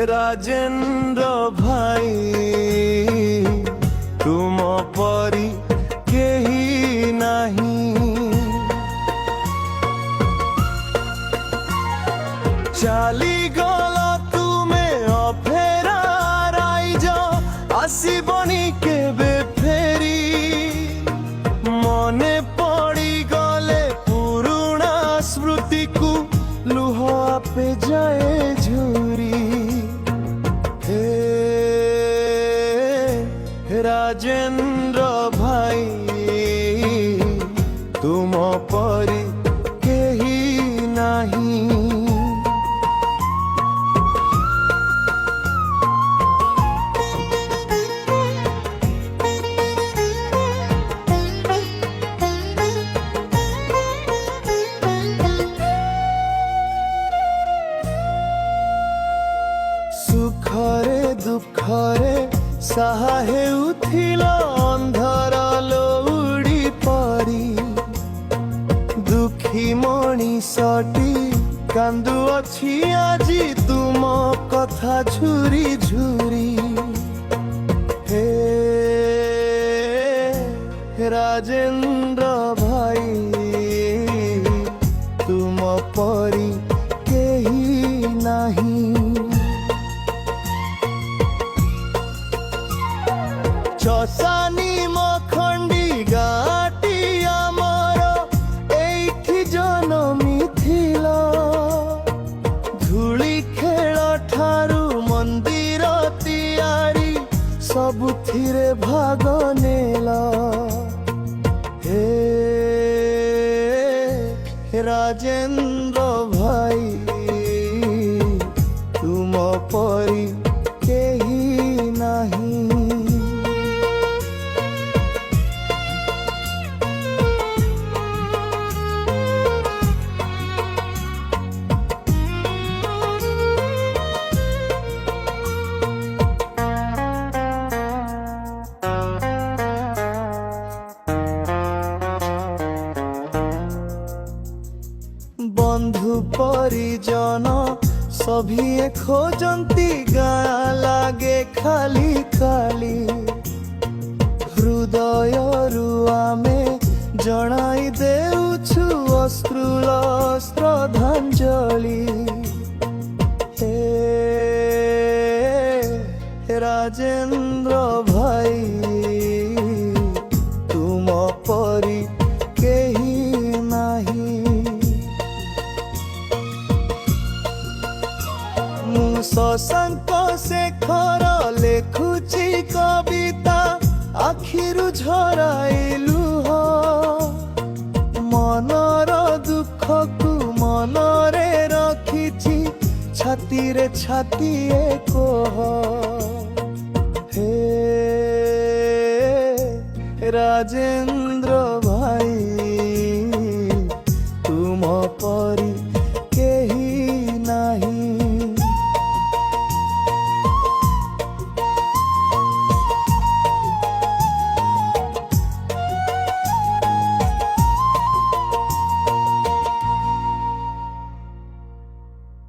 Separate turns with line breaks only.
राजेन्द्र भाई तुम परी केही नहीं। चाली गल तुमे अफेरा राइज आसबनी केबे फेरी। मने पड़ी गले पुरुणा स्मृति को लुह आपे जाए झुरी। हे राजेन्द्र भाई तुम परी केही नहीं। सुखरे दुखरे साहे उथिल अंधार लौड़ी पड़ी। दुखी मणिषटी कांदु अछि आजी तुम कथा झुरी झुरी। हे राजेन्द्र भाई तुम परी केही नहीं। चसानी मखंडी गाटी आमर एठी जनमी थिला। धूली खेल ठारू मंदिर तियारी सबुथिरे भाग नेला। हे राजेन्द्र भाई तुम परी केही नहीं। बंधु परिजन सभी खोजंती गाँ लागे खाली खाली। हृदय आमे जनाई देउछु अश्रुल श्रद्धांजलि। हे राजेन्द्र भाई तुम परी केही नहीं। शशांक शेखर लेखुची कविता आखिरु झराइलु हो। मनर दुख को मनरे रखिछि छाती रे छाती कोह। हे राजेन्द्र भाई तुम परी